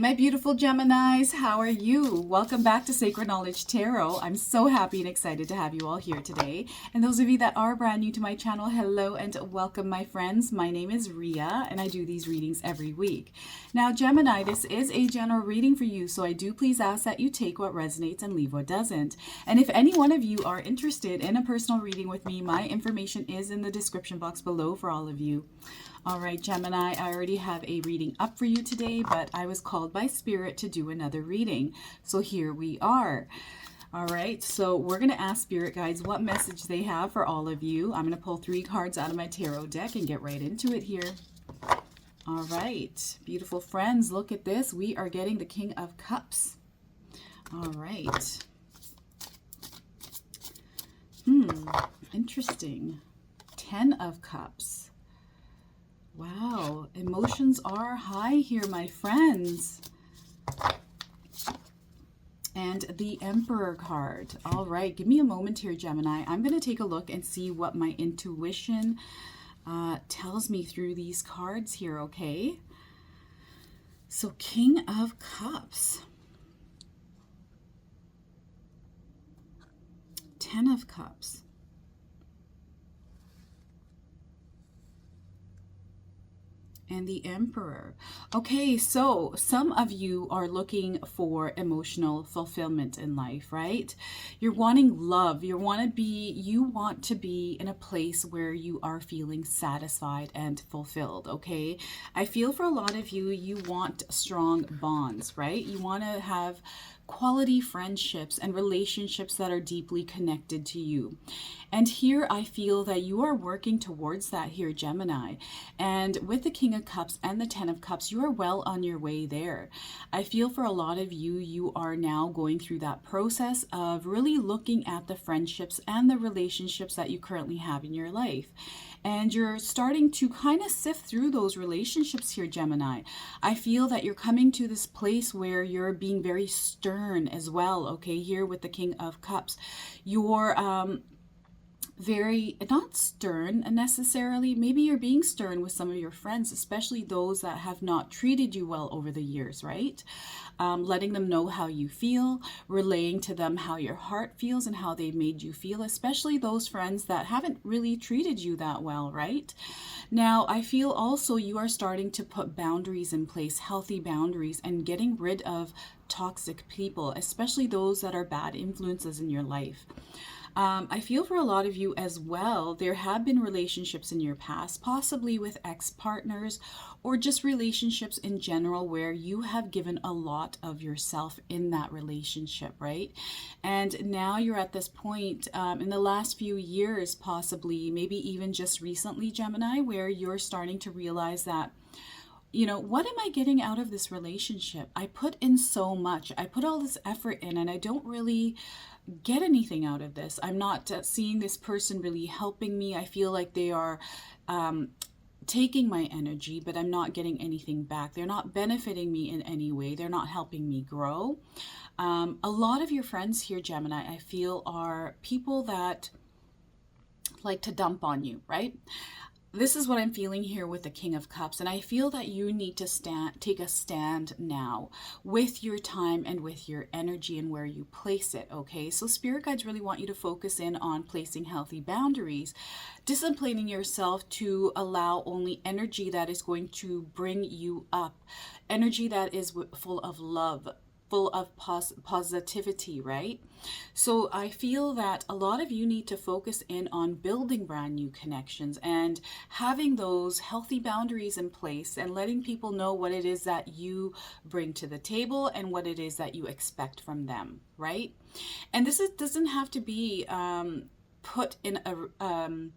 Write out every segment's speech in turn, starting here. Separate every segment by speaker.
Speaker 1: My beautiful Geminis, how are you? Welcome back to Sacred Knowledge Tarot. I'm so happy and excited to have you all here today. And those of you that are brand new to my channel, hello and welcome, my friends. My name is Ria and I do these readings every week. Now, Gemini, this is a general reading for you, so I do please ask that you take what resonates and leave what doesn't. And if any one of you are interested in a personal reading with me, my information is in the description box below for all of you. All right, Gemini, I already have a reading up for you today, but I was called by Spirit to do another reading. So here we are. All right, so we're going to ask Spirit Guides what message they have for all of you. I'm going to pull 3 cards out of my tarot deck and get right into it here. All right, beautiful friends, look at this. We are getting the King of Cups. All right. Interesting. 10 of Cups. Wow, emotions are high here, my friends. And the Emperor card. All right, give me a moment here, Gemini. I'm going to take a look and see what my intuition tells me through these cards here, okay? So, King of Cups. 10 of Cups. And the Emperor. Okay, so some of you are looking for emotional fulfillment in life, right? You're wanting love. You want to be in a place where you are feeling satisfied and fulfilled, okay? I feel for a lot of you, you want strong bonds, right? You want to have quality friendships and relationships that are deeply connected to you. And here I feel that you are working towards that here, Gemini. And with the King of Cups and the 10 of Cups, you are well on your way there. I feel for a lot of you, you are now going through that process of really looking at the friendships and the relationships that you currently have in your life. And you're starting to kind of sift through those relationships here, Gemini. I feel that you're coming to this place where you're being very stern as well, okay, here with the King of Cups. You're very, not stern necessarily, maybe you're being stern with some of your friends, especially those that have not treated you well over the years, right? Letting them know how you feel, relaying to them how your heart feels and how they made you feel, especially those friends that haven't really treated you that well, right? Now, I feel also you are starting to put boundaries in place, healthy boundaries, and getting rid of toxic people, especially those that are bad influences in your life. I feel for a lot of you as well, there have been relationships in your past, possibly with ex-partners or just relationships in general where you have given a lot of yourself in that relationship, right? And now you're at this point in the last few years, possibly, maybe even just recently, Gemini, where you're starting to realize that, you know, what am I getting out of this relationship? I put in so much. I put all this effort in and I don't really get anything out of this. I'm not seeing this person really helping me. I feel like they are taking my energy, but I'm not getting anything back. They're not benefiting me in any way. They're not helping me grow. A lot of your friends here, Gemini, I feel are people that like to dump on you, right? This is what I'm feeling here with the King of Cups, and I feel that you need to take a stand now with your time and with your energy and where you place it, okay? So Spirit Guides really want you to focus in on placing healthy boundaries, disciplining yourself to allow only energy that is going to bring you up, energy that is full of love, full of positivity, right? So I feel that a lot of you need to focus in on building brand new connections and having those healthy boundaries in place and letting people know what it is that you bring to the table and what it is that you expect from them, right? And doesn't have to be put in a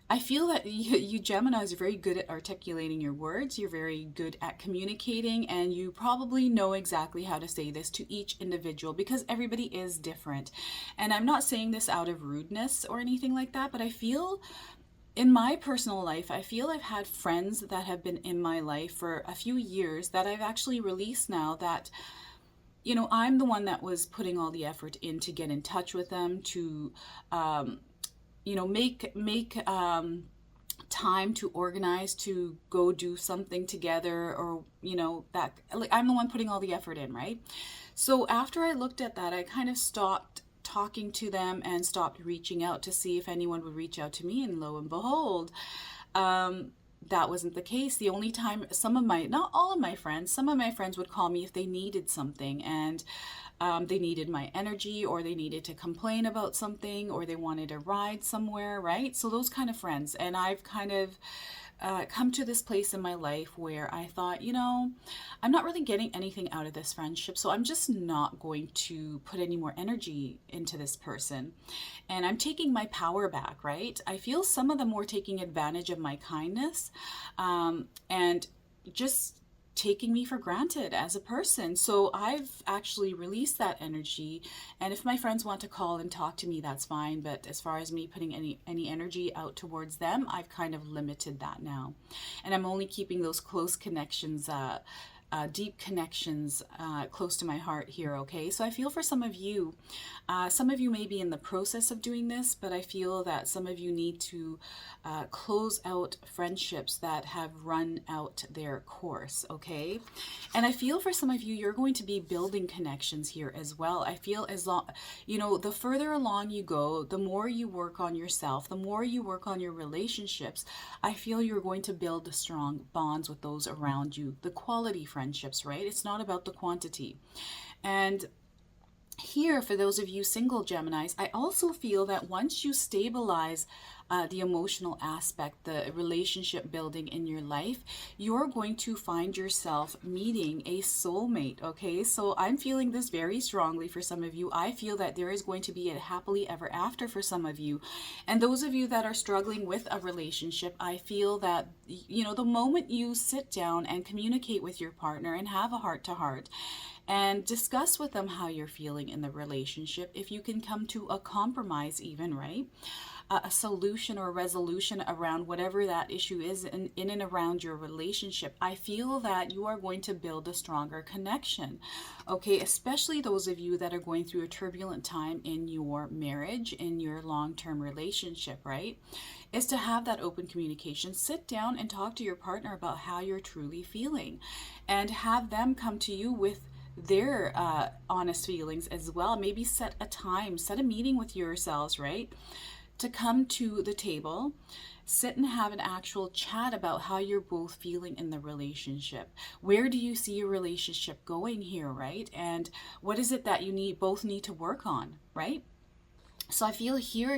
Speaker 1: I feel that you Geminis are very good at articulating your words. You're very good at communicating, and you probably know exactly how to say this to each individual because everybody is different. And I'm not saying this out of rudeness or anything like that, but I feel in my personal life, I feel I've had friends that have been in my life for a few years that I've actually released now that, you know, I'm the one that was putting all the effort in to get in touch with them, to, you know, make time to organize to go do something together, or that, like, I'm the one putting all the effort in, right? So after I looked at that, I kind of stopped talking to them and stopped reaching out to see if anyone would reach out to me, and lo and behold, that wasn't the case. The only time not all of my friends, some of my friends would call me if they needed something, and they needed my energy, or they needed to complain about something, or they wanted a ride somewhere, right? So those kind of friends. And I've kind of come to this place in my life where I thought, I'm not really getting anything out of this friendship, so I'm just not going to put any more energy into this person. And I'm taking my power back, right? I feel some of them were taking advantage of my kindness, and just taking me for granted as a person. So I've actually released that energy. And if my friends want to call and talk to me, that's fine. But as far as me putting any energy out towards them, I've kind of limited that now. And I'm only keeping those close connections, deep connections, close to my heart here, okay? So I feel for some of you may be in the process of doing this, but I feel that some of you need to close out friendships that have run out their course, okay? And I feel for some of you, you're going to be building connections here as well. I feel as long, the further along you go, the more you work on yourself, the more you work on your relationships, I feel you're going to build strong bonds with those around you, the quality friendships, right? It's not about the quantity. And here, for those of you single Geminis, I also feel that once you stabilize the emotional aspect, the relationship building in your life, you're going to find yourself meeting a soulmate, okay? So I'm feeling this very strongly for some of you. I feel that there is going to be a happily ever after for some of you. And those of you that are struggling with a relationship, I feel that, the moment you sit down and communicate with your partner and have a heart-to-heart, and discuss with them how you're feeling in the relationship, if you can come to a compromise even, right? A solution or a resolution around whatever that issue is in and around your relationship, I feel that you are going to build a stronger connection, okay? Especially those of you that are going through a turbulent time in your marriage, in your long-term relationship, right? Is to have that open communication. Sit down and talk to your partner about how you're truly feeling, and have them come to you with their honest feelings as well. Maybe set a meeting with yourselves, right? To come to the table, sit and have an actual chat about how you're both feeling in the relationship. Where do you see your relationship going here, right? And what is it that you both need to work on, right? So I feel here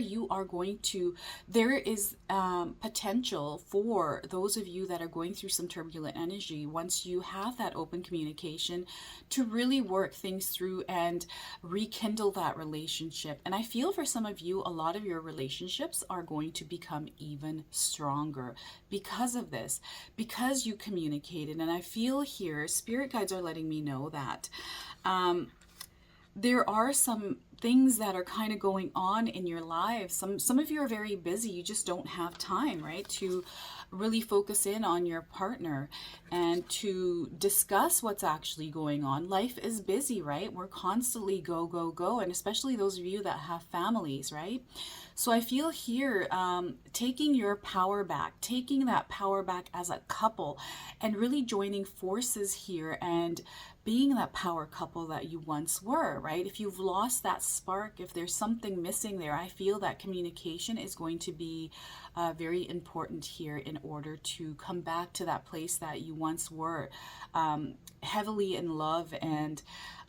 Speaker 1: there is potential for those of you that are going through some turbulent energy, once you have that open communication, to really work things through and rekindle that relationship. And I feel for some of you, a lot of your relationships are going to become even stronger because of this, because you communicated. And I feel here, spirit guides are letting me know that there are some things that are kind of going on in your lives. Some of you are very busy. You just don't have time, right, to really focus in on your partner and to discuss what's actually going on. Life is busy, right? We're constantly go, go, go. And especially those of you that have families, right? So I feel here, taking your power back, taking that power back as a couple, and really joining forces here and being that power couple that you once were, right? If you've lost that spark, if there's something missing there, I feel that communication is going to be very important here in order to come back to that place that you once were, heavily in love. And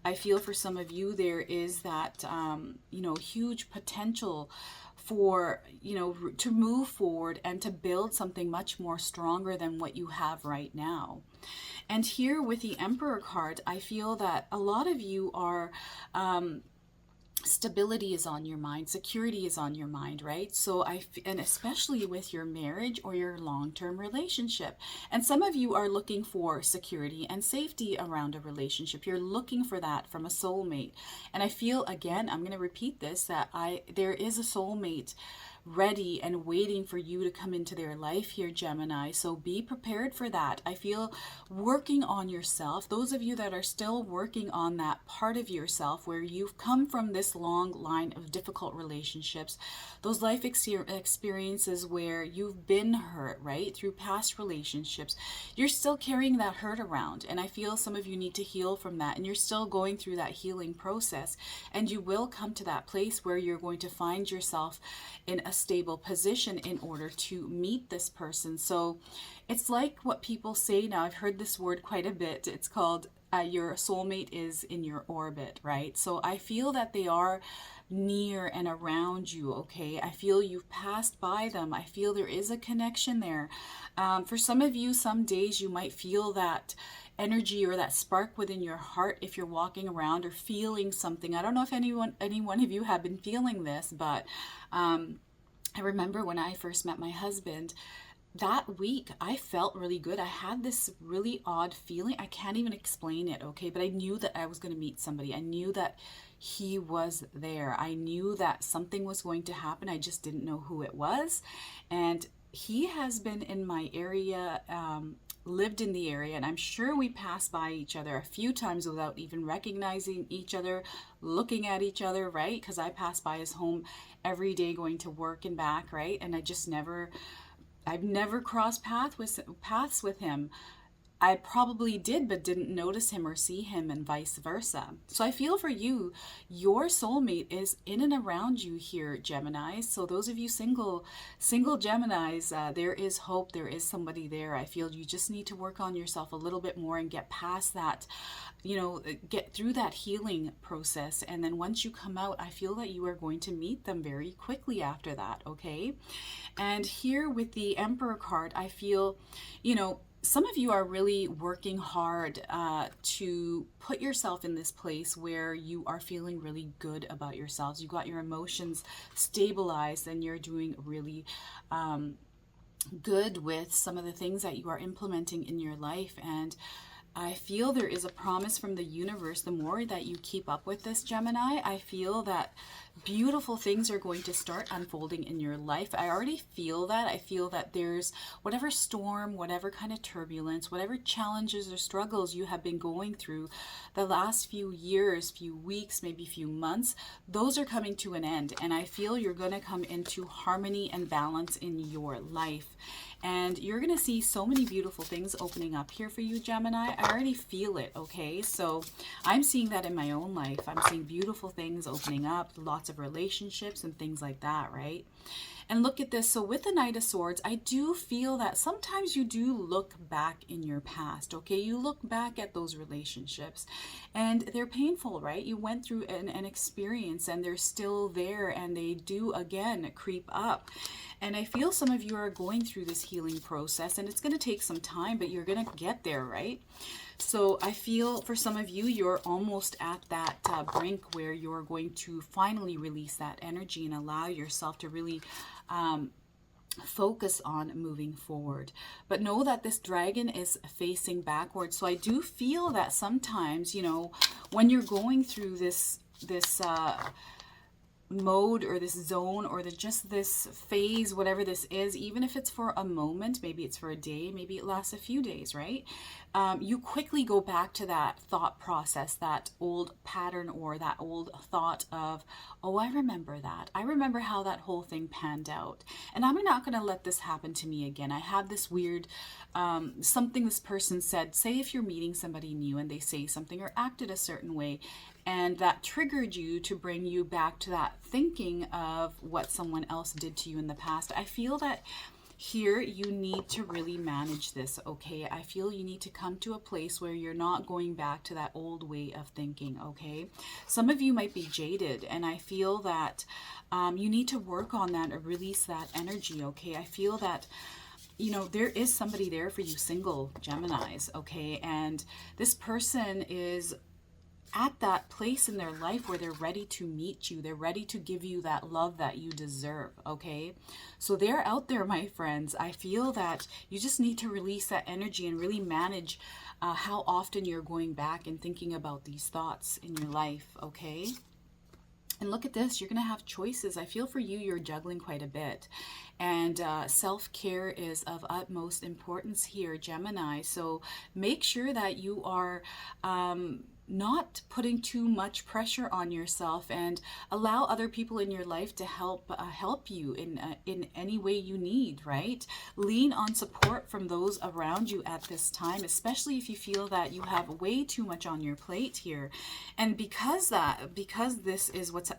Speaker 1: I feel for some of you, there is that, huge potential for, to move forward and to build something much more stronger than what you have right now. And here with the Emperor card, I feel that a lot of you are, stability is on your mind, security is on your mind, right? So and especially with your marriage or your long-term relationship. And some of you are looking for security and safety around a relationship. You're looking for that from a soulmate. And I feel, again, I'm going to repeat this, that there is a soulmate ready and waiting for you to come into their life here, Gemini. So be prepared for that. I feel working on yourself. Those of you that are still working on that part of yourself where you've come from this long line of difficult relationships, those life experiences where you've been hurt, right, through past relationships, you're still carrying that hurt around. And I feel some of you need to heal from that, and you're still going through that healing process. And you will come to that place where you're going to find yourself in a stable position in order to meet this person. So it's like what people say now. I've heard this word quite a bit. It's called your soulmate is in your orbit, right? So I feel that they are near and around you, okay? I feel you've passed by them. I feel there is a connection there. For some of you, some days you might feel that energy or that spark within your heart if you're walking around or feeling something. I don't know if any one of you have been feeling this, but I remember when I first met my husband, that week I felt really good. I had this really odd feeling. I can't even explain it, okay? But I knew that I was going to meet somebody. I knew that he was there. I knew that something was going to happen. I just didn't know who it was. And he has been in my area, lived in the area, and I'm sure we passed by each other a few times without even recognizing each other, looking at each other, right? Because I pass by his home every day going to work and back, right? And I've never crossed paths with him. I probably did, but didn't notice him or see him, and vice versa. So I feel for you, your soulmate is in and around you here, Gemini. So those of you single Geminis, there is hope. There is somebody there. I feel you just need to work on yourself a little bit more and get past that, get through that healing process. And then once you come out, I feel that you are going to meet them very quickly after that, okay? And here with the Emperor card, I feel, some of you are really working hard to put yourself in this place where you are feeling really good about yourselves. You got your emotions stabilized and you're doing really good with some of the things that you are implementing in your life. And I feel there is a promise from the universe. The more that you keep up with this, Gemini, I feel that beautiful things are going to start unfolding in your life. I already feel that. I feel that there's whatever storm, whatever kind of turbulence, whatever challenges or struggles you have been going through the last few years, few weeks, maybe few months, those are coming to an end. And I feel you're going to come into harmony and balance in your life. And you're going to see so many beautiful things opening up here for you, Gemini. I already feel it, okay? So I'm seeing that in my own life. I'm seeing beautiful things opening up, lots of relationships and things like that, right? And look at this. So with the Knight of Swords, I do feel that sometimes you do look back in your past, okay? You look back at those relationships and they're painful, right? You went through an experience and they're still there and they do, again, creep up. And I feel some of you are going through this healing process and it's going to take some time, but you're going to get there, right? So I feel for some of you, you're almost at that brink where you're going to finally release that energy and allow yourself to really focus on moving forward. But know that this dragon is facing backwards. So I do feel that sometimes, when you're going through this mode or this zone or just this phase, whatever this is, even if it's for a moment, maybe it's for a day, maybe it lasts a few days, right? You quickly go back to that thought process, that old pattern or that old thought of, oh, I remember that. I remember how that whole thing panned out. And I'm not going to let this happen to me again. I have this weird, something this person said, say if you're meeting somebody new and they say something or acted a certain way, and that triggered you to bring you back to that thinking of what someone else did to you in the past. I feel that here you need to really manage this, okay? I feel you need to come to a place where you're not going back to that old way of thinking, okay? Some of you might be jaded, and I feel that you need to work on that or release that energy, okay? I feel that there is somebody there for you, single Geminis, okay? And this person is at that place in their life where they're ready to meet you. They're ready to give you that love that you deserve, okay? So they're out there, my friends. I feel that you just need to release that energy and really manage how often you're going back and thinking about these thoughts in your life, okay? And look at this, you're going to have choices. I feel for you, you're juggling quite a bit. And self-care is of utmost importance here, Gemini. So make sure that you are not putting too much pressure on yourself, and allow other people in your life to help you in any way you need, right? Lean on support from those around you at this time, especially if you feel that you have way too much on your plate here. And because this is what's,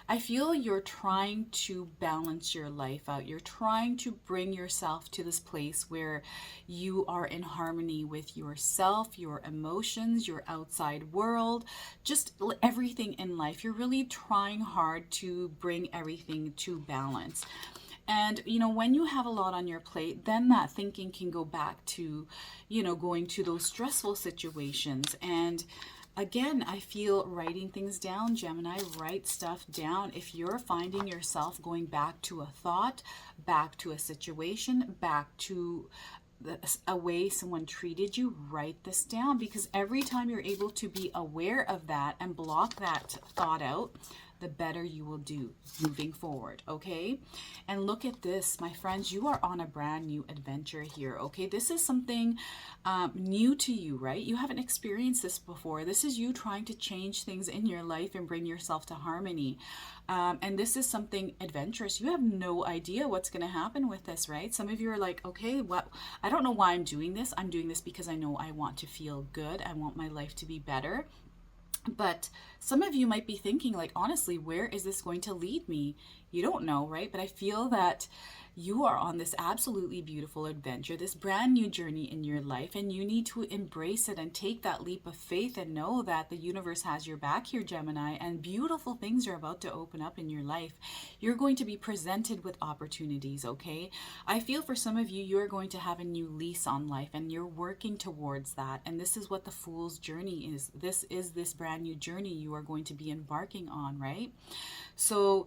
Speaker 1: I feel you're trying to balance your life out. You're trying to bring yourself to this place where you are in harmony with yourself, your emotions, your outside world, just everything in life. You're really trying hard to bring everything to balance. And, when you have a lot on your plate, then that thinking can go back to, going to those stressful situations. And again, I feel writing things down, Gemini, write stuff down. If you're finding yourself going back to a thought, back to a situation, back to a way someone treated you, write this down, because every time you're able to be aware of that and block that thought out, the better you will do moving forward, okay? And look at this, my friends, you are on a brand new adventure here, okay? This is something new to you, right? You haven't experienced this before. This is you trying to change things in your life and bring yourself to harmony. And this is something adventurous. You have no idea what's going to happen with this, right? Some of you are like, okay, I don't know why I'm doing this. I'm doing this because I know I want to feel good. I want my life to be better. But some of you might be thinking, like, honestly, where is this going to lead me? You don't know, right? But I feel that you are on this absolutely beautiful adventure, this brand new journey in your life, and you need to embrace it and take that leap of faith and know that the universe has your back here, Gemini, and beautiful things are about to open up in your life. You're going to be presented with opportunities, okay? I feel for some of you, you're going to have a new lease on life, and you're working towards that. And this is what the Fool's journey is. This is this brand new journey you are going to be embarking on, right? So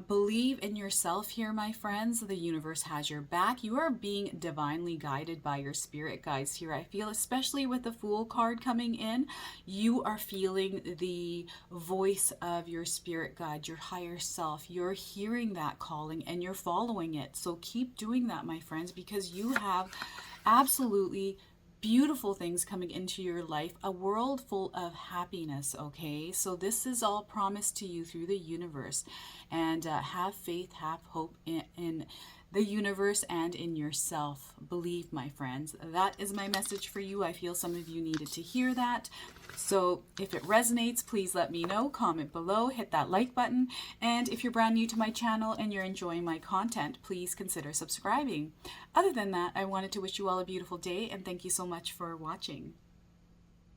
Speaker 1: believe in yourself here, my friends. The universe has your back. You are being divinely guided by your spirit guides here. I feel, especially with the Fool card coming in, you are feeling the voice of your spirit guide, your higher self. You're hearing that calling and you're following it. So keep doing that, my friends, because you have absolutely beautiful things coming into your life, a world full of happiness, okay? So this is all promised to you through the universe. And have faith, have hope in the universe and in yourself. Believe, my friends. That is my message for you. I feel some of you needed to hear that. So if it resonates, please let me know. Comment below, hit that like button. And if you're brand new to my channel and you're enjoying my content, please consider subscribing. Other than that, I wanted to wish you all a beautiful day and thank you so much for watching.